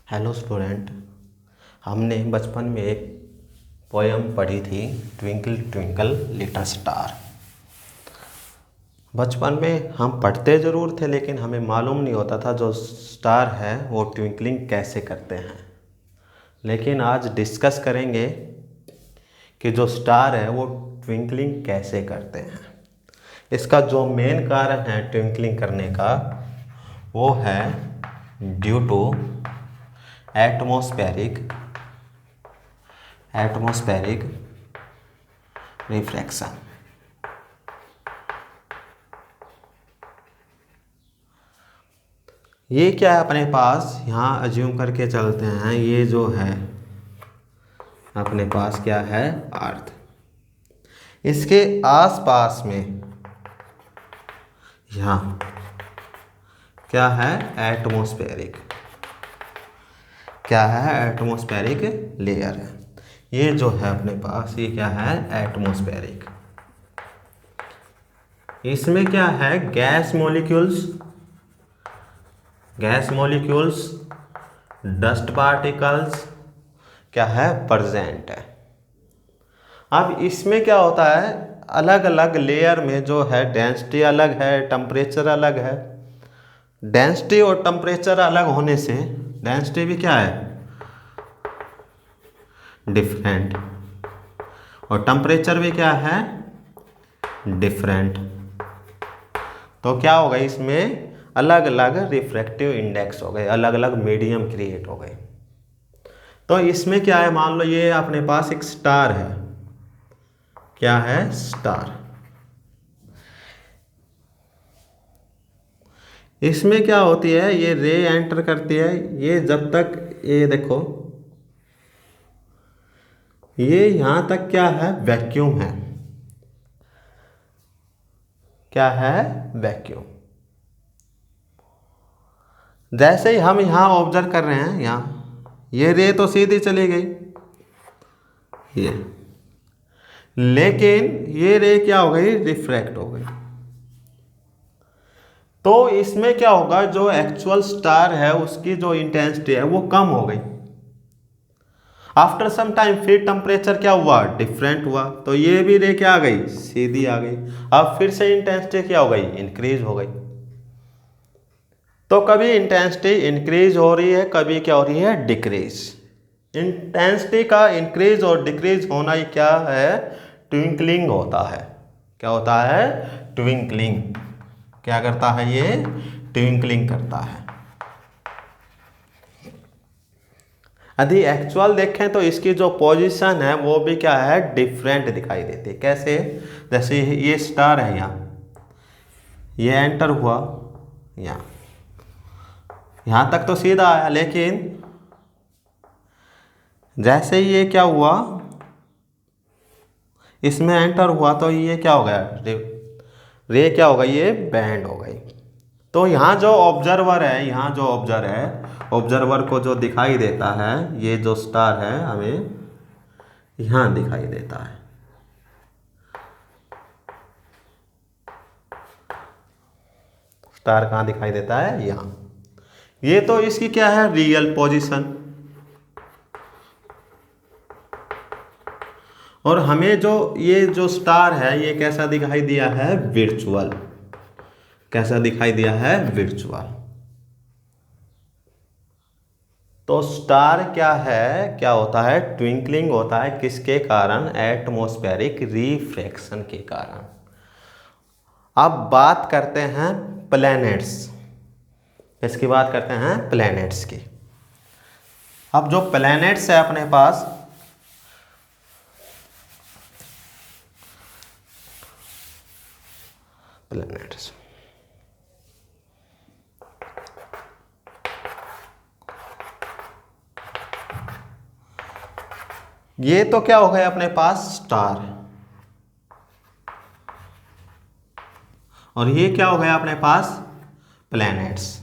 Hello student. हमने बचपन में एक पोयम पढ़ी थी, ट्विंकल ट्विंकल लिटिल स्टार। बचपन में हम पढ़ते ज़रूर थे लेकिन हमें मालूम नहीं होता था जो स्टार है वो ट्विंकलिंग कैसे करते हैं। लेकिन आज डिस्कस करेंगे कि जो स्टार है वो ट्विंकलिंग कैसे करते हैं। इसका जो मेन कारण है ट्विंकलिंग करने का वो है ड्यू टू एटमॉस्फेरिक रिफ्रैक्शन। ये क्या है अपने पास, यहाँ अज्यूम करके चलते हैं, ये जो है अपने पास क्या है, अर्थ। इसके आसपास में यहाँ क्या है, एटमॉस्फेरिक लेयर है। ये जो है अपने पास ये क्या है, एटमॉस्फेरिक। इसमें क्या है, गैस मॉलिक्यूल्स डस्ट पार्टिकल्स क्या है, प्रेजेंट है। अब इसमें क्या होता है, अलग अलग लेयर में जो है डेंसिटी अलग है, टेम्परेचर अलग है। डेंसिटी और टेम्परेचर अलग होने से डेंसिटी भी क्या है, डिफरेंट, और टेम्परेचर भी क्या है, डिफरेंट। तो क्या हो गई, इसमें अलग अलग रिफ्रैक्टिव इंडेक्स हो गए, अलग अलग मीडियम क्रिएट हो गए। तो इसमें क्या है, मान लो ये अपने पास एक स्टार है, क्या है, स्टार। इसमें क्या होती है, ये रे एंटर करती है, ये जब तक ये देखो ये यहां तक क्या है, वैक्यूम है, क्या है, वैक्यूम। जैसे ही हम यहां ऑब्जर्व कर रहे हैं, यहां ये रे तो सीधी चली गई ये, लेकिन ये रे क्या हो गई, रिफ्रैक्ट हो गई। तो इसमें क्या होगा, जो एक्चुअल स्टार है उसकी जो इंटेंसिटी है वो कम हो गई। आफ्टर सम टाइम फिर टेम्परेचर क्या हुआ, डिफरेंट हुआ, तो ये भी रे क्या आ गई, सीधी आ गई। अब फिर से इंटेंसिटी क्या हो गई, इंक्रीज हो गई। तो कभी इंटेंसिटी इंक्रीज हो रही है, कभी क्या हो रही है, डिक्रीज। इंटेंसिटी का इंक्रीज और डिक्रीज होना ही क्या है, ट्विंकलिंग होता है। क्या होता है, ट्विंकलिंग। क्या करता है ये, ट्विंकलिंग करता है। यदि एक्चुअल देखें तो इसकी जो पोजीशन है वो भी क्या है, डिफरेंट दिखाई देती है। कैसे, जैसे ये स्टार है, यहाँ ये एंटर हुआ, यहाँ तक तो सीधा आया, लेकिन जैसे ही ये क्या हुआ, इसमें एंटर हुआ, तो ये क्या हो गया, रे क्या हो गई, ये बैंड हो गई। तो यहाँ जो ऑब्जर्वर है, ऑब्जर्वर को जो दिखाई देता है, ये जो स्टार है हमें यहाँ दिखाई देता है। स्टार कहाँ दिखाई देता है, यहाँ। ये तो इसकी क्या है, रियल पोजीशन। और हमें जो ये जो स्टार है ये कैसा दिखाई दिया है, वर्चुअल। कैसा दिखाई दिया है, वर्चुअल। तो स्टार क्या है, क्या होता है, ट्विंकलिंग होता है, किसके कारण, एटमॉस्फेरिक रिफ्रैक्शन के कारण। अब बात करते हैं प्लैनेट्स, इसकी बात करते हैं प्लैनेट्स की। अब जो प्लैनेट्स है अपने पास, प्लैनेट्स ये तो क्या हो गया अपने पास, स्टार। और ये क्या हो गया अपने पास, प्लैनेट्स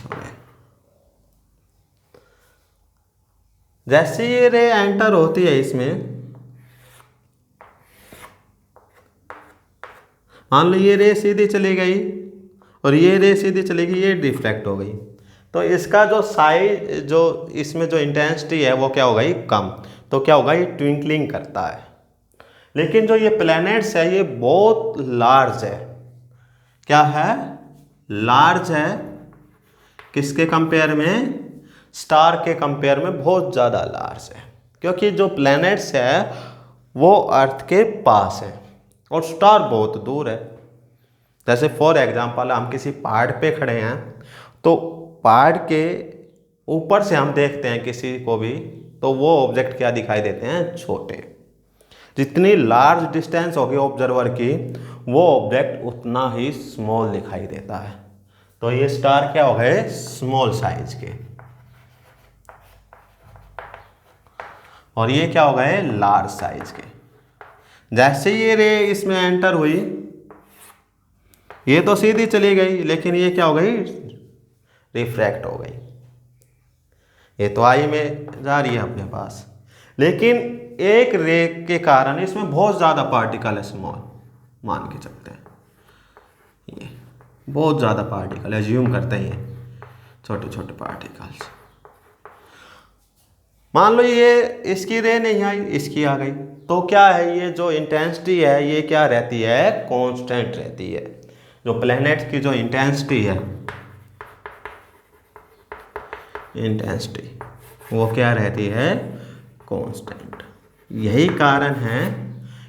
हो गए। जैसे ये रे एंटर होती है इसमें, मान लो ये रे सीधी चली गई और ये रे सीधी चलेगी, ये डिफ्रैक्ट हो गई। तो इसका जो साइज, जो इसमें जो इंटेंसिटी है वो क्या हो गई, कम। तो क्या होगा, ये ट्विंकलिंग करता है। लेकिन जो ये प्लैनेट्स है ये बहुत लार्ज है। क्या है, लार्ज है। किसके कंपेयर में, स्टार के कंपेयर में बहुत ज़्यादा लार्ज है। क्योंकि जो प्लैनेट्स है वो अर्थ के पास है और स्टार बहुत दूर है। जैसे फॉर एग्जांपल हम किसी पहाड़ पे खड़े हैं, तो पहाड़ के ऊपर से हम देखते हैं किसी को भी, तो वो ऑब्जेक्ट क्या दिखाई देते हैं, छोटे। जितनी लार्ज डिस्टेंस होगी ऑब्जर्वर की, वो ऑब्जेक्ट उतना ही स्मॉल दिखाई देता है। तो ये स्टार क्या हो गए, स्मॉल साइज के, और ये क्या हो गए, लार्ज साइज के। जैसे ये रे इसमें एंटर हुई, ये तो सीधी चली गई, लेकिन ये क्या हो गई, रिफ्रैक्ट हो गई। ये तो आई में जा रही है अपने पास, लेकिन एक रे के कारण इसमें बहुत ज़्यादा पार्टिकल है, स्मॉल मान के चलते हैं। ये बहुत ज़्यादा पार्टिकल, एज्यूम करते हैं छोटे छोटे पार्टिकल्स। मान लो ये इसकी रे नहीं आई, इसकी आ गई, तो क्या है, ये जो इंटेंसिटी है ये क्या रहती है, कांस्टेंट रहती है। जो प्लैनेट की जो इंटेंसिटी है, इंटेंसिटी वो क्या रहती है, कांस्टेंट। यही कारण है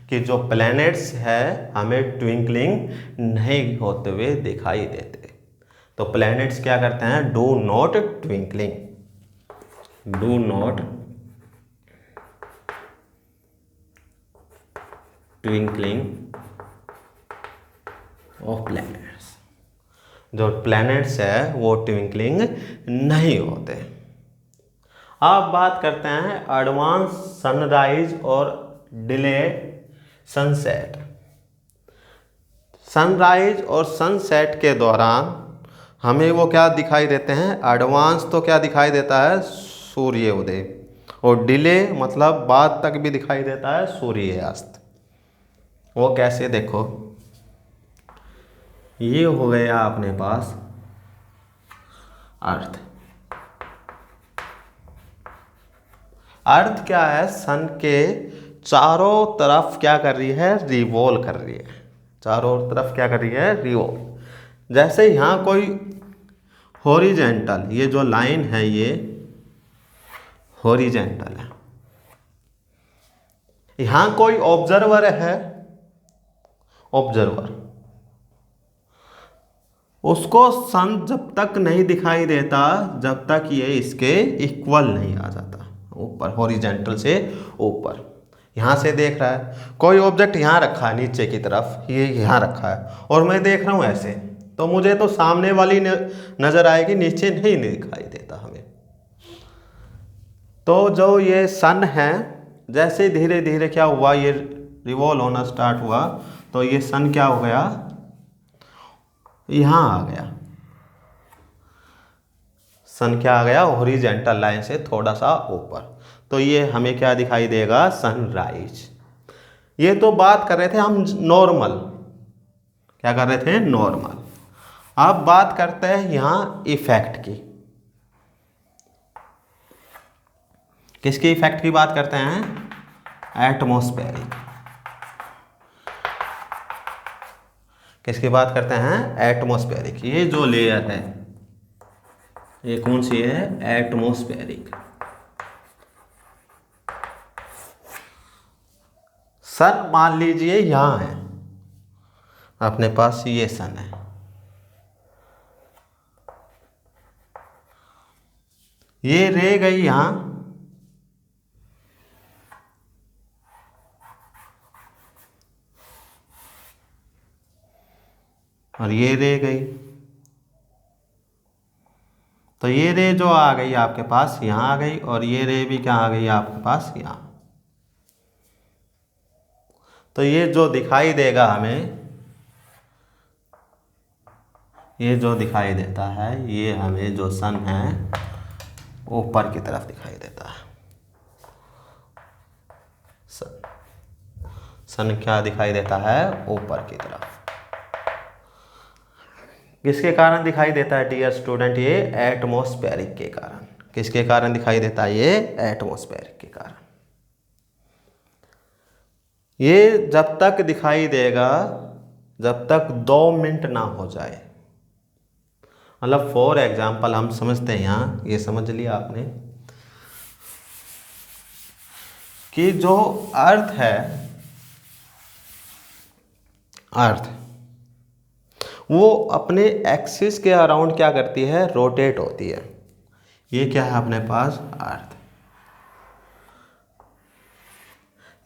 कि जो प्लैनेट्स है हमें ट्विंकलिंग नहीं होते हुए दिखाई देते। तो प्लैनेट्स क्या करते हैं, do not twinkling, do not twinkling of planets. जो प्लैनेट्स है वो ट्विंकलिंग नहीं होते। अब बात करते हैं एडवांस सनराइज और डिले सनसेट। सनराइज और सनसेट के दौरान हमें वो क्या दिखाई देते हैं, एडवांस तो क्या दिखाई देता है, सूर्य उदय, और डिले मतलब बाद तक भी दिखाई देता है सूर्यास्त। वो कैसे, देखो ये हो गया अपने पास अर्थ। अर्थ क्या है, सन के चारों तरफ क्या कर रही है, रिवॉल्व कर रही है। चारों तरफ क्या कर रही है, रिवॉल्व। जैसे यहाँ कोई हॉरिजेंटल, ये जो लाइन है ये हॉरिजेंटल है, यहाँ कोई ऑब्जर्वर है, ऑब्जर्वर, उसको सन जब तक नहीं दिखाई देता जब तक ये इसके इक्वल नहीं आ जाता, ऊपर हॉरिजेंटल से ऊपर। यहाँ से देख रहा है, कोई ऑब्जेक्ट यहाँ रखा है नीचे की तरफ, ये यहाँ रखा है और मैं देख रहा हूँ ऐसे, तो मुझे तो सामने वाली नजर आएगी, नीचे नहीं दिखाई देता हमें। तो जो ये सन है, जैसे धीरे धीरे क्या हुआ, ये रिवॉल्व होना स्टार्ट हुआ, तो ये सन क्या हो गया, यहाँ आ गया। सन क्या आ गया, हॉरिजेंटल लाइन से थोड़ा सा ऊपर। तो ये हमें क्या दिखाई देगा, सनराइज। ये तो बात कर रहे थे हम नॉर्मल, क्या कर रहे थे, नॉर्मल। अब बात करते हैं यहाँ इफेक्ट की। किसकी इफेक्ट की बात करते हैं, एटमॉस्फेरिक। किसकी बात करते हैं, एटमॉस्फेरिक। ये जो लेयर है ये कौन सी है, एटमॉस्फेरिक। सन मान लीजिए यहाँ है अपने पास, ये सन है, ये रह गई यहाँ, और ये रह गई। तो ये रे जो आ गई आपके पास यहाँ आ गई, और ये रे भी क्या आ गई आपके पास, यहाँ। तो ये जो दिखाई देगा हमें, ये जो दिखाई देता है, ये हमें जो सन है ऊपर की तरफ दिखाई देता है। सन क्या दिखाई देता है, ऊपर की तरफ। किसके कारण दिखाई देता है डियर स्टूडेंट? ये एटमॉस्फेरिक के कारण। किसके कारण दिखाई देता है? ये एटमॉस्फेरिक के कारण। ये जब तक दिखाई देगा जब तक 2 मिनट ना हो जाए। मतलब फॉर एग्जाम्पल हम समझते हैं, यहाँ ये समझ लिया आपने कि जो अर्थ है, अर्थ वो अपने एक्सिस के अराउंड क्या करती है? रोटेट होती है। ये क्या है अपने पास? अर्थ।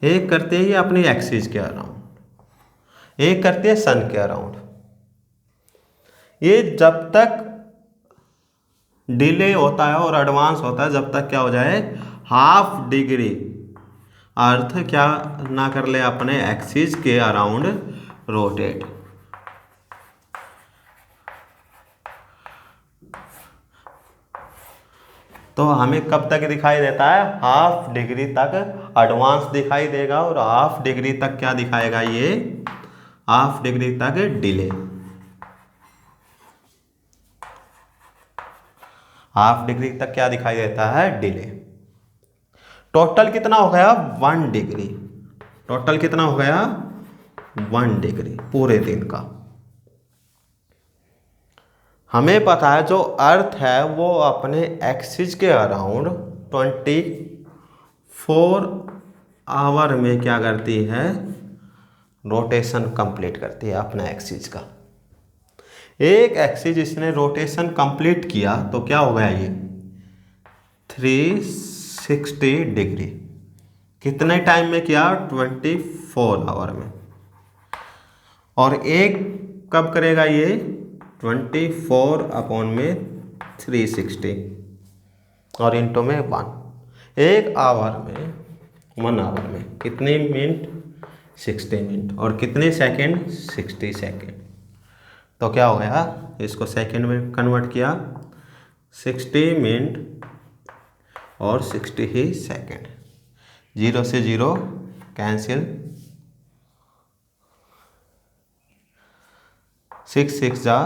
एक करते हैं ये अपने एक्सिस के अराउंड, एक करते हैं सन के अराउंड। ये जब तक डिले होता है और एडवांस होता है जब तक क्या हो जाए? ½ डिग्री अर्थ क्या ना कर ले? अपने एक्सिस के अराउंड रोटेट। तो हमें कब तक दिखाई देता है? ½ डिग्री तक एडवांस दिखाई देगा और ½ डिग्री तक क्या दिखाएगा? ये ½ डिग्री तक डिले। ½ डिग्री तक क्या दिखाई देता है? डिले। टोटल कितना हो गया? 1 डिग्री। टोटल कितना हो गया? 1 डिग्री पूरे दिन का। हमें पता है जो अर्थ है वो अपने एक्सिस के अराउंड 24 आवर में क्या करती है? रोटेशन कंप्लीट करती है अपना एक्सिस का। एक एक्सिस इसने रोटेशन कंप्लीट किया तो क्या हो गया? ये 360 डिग्री। कितने टाइम में किया? 24 आवर में। और एक कब करेगा? ये 24/360 और इंटू में 1। 1 आवर में 1 आवर में कितने मिनट? 60 मिनट। और कितने सेकंड? 60 सेकंड। तो क्या हो गया? इसको सेकंड में कन्वर्ट किया, 60 मिनट और 60 ही सेकंड। 0 से 0 कैंसिल, 6 6 जा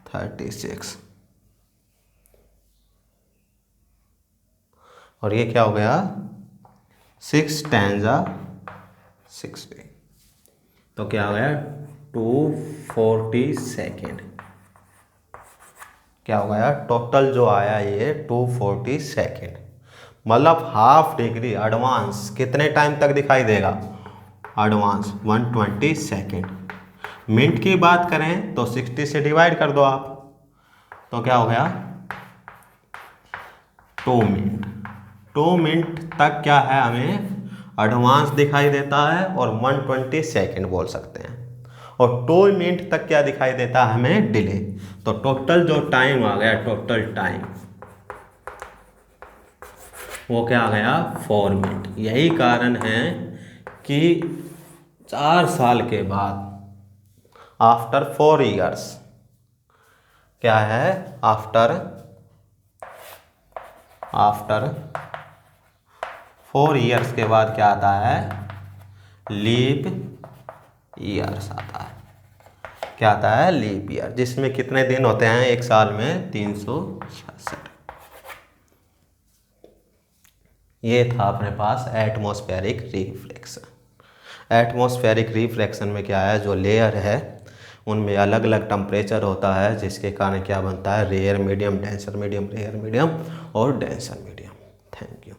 36 और ये क्या हो गया? 6 10 जा 60। तो क्या हो गया? 240 सेकेंड। क्या हो गया? टोटल जो आया ये 240 सेकेंड। मतलब ½ डिग्री एडवांस कितने टाइम तक दिखाई देगा? Advance 120 second. मिनट की बात करें तो 60 से डिवाइड कर दो आप, तो क्या हो गया? 2 मिनट। 2 मिनट तक क्या है? हमें एडवांस दिखाई देता है और 120 सेकेंड बोल सकते हैं। और 2 मिनट तक क्या दिखाई देता है? हमें डिले। तो टोटल जो टाइम आ गया, टोटल टाइम वो क्या आ गया? 4 मिनट। यही कारण है कि 4 साल के बाद, आफ्टर 4 ईयर्स, क्या है? आफ्टर 4 ईयर्स के बाद क्या आता है? लीप ईयर्स आता है। क्या आता है? लीप ईयर, जिसमें कितने दिन होते हैं एक साल में? 366। ये था अपने पास एटमॉस्फेरिक रिफ्लेक्शन। एटमॉस्फेरिक रिफ्लेक्शन में क्या है? जो लेयर है उनमें अलग अलग टेम्परेचर होता है, जिसके कारण क्या बनता है? Rare medium, denser medium, rare medium और डेंसर मीडियम। Thank you.